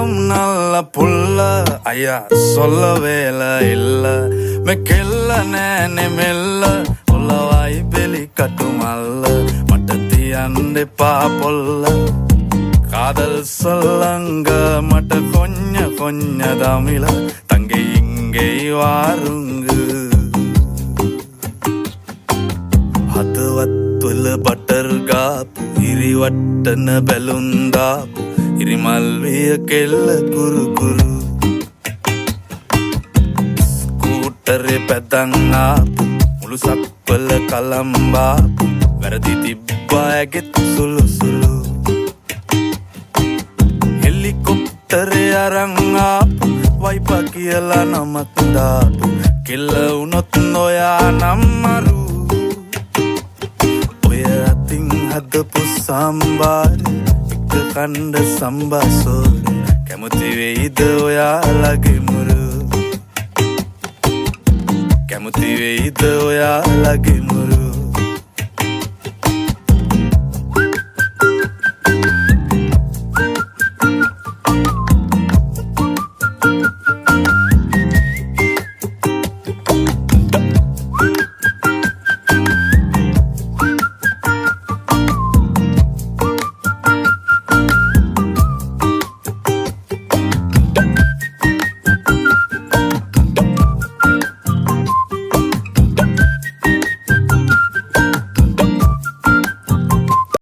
போகும் நல்ல புள்ள ஐயா சொல்ல வேலை இல்ல மெக்கெல்ல நேனே மெல்ல உள்ளவாய் பெலி கட்டுமல்ல மட்டத்தி அண்டே பாப்பொல்ல காதல் சொல்லங்க மட்ட கொஞ்ச கொஞ்ச தமிழ தங்கை இங்கே வாருங்கு හදවත්වල බටර් ගාපු ඉරි වට්ටන බැලුන්දාපු ඉරිමල්විය කෙල්ල කුරු කුරු ස්කූටරේ පැදන් ආපු මුළු සක්වල කලම්බාපු වැරදි තිබ්බා ඇගෙත් සුළු සුළු හෙලිකොප්ටරේ අරන් ආපු වයිපා කියලා නමක් දාපු කෙල්ල වුණොත් නොයා නම්මරු හදපු සම්බාරි එක කණ්ඩ සම්බාසෝරි කැමති වෙයිද ඔයාලගේ මුරු කැමති වෙයිද ඔයාලගේ මුරු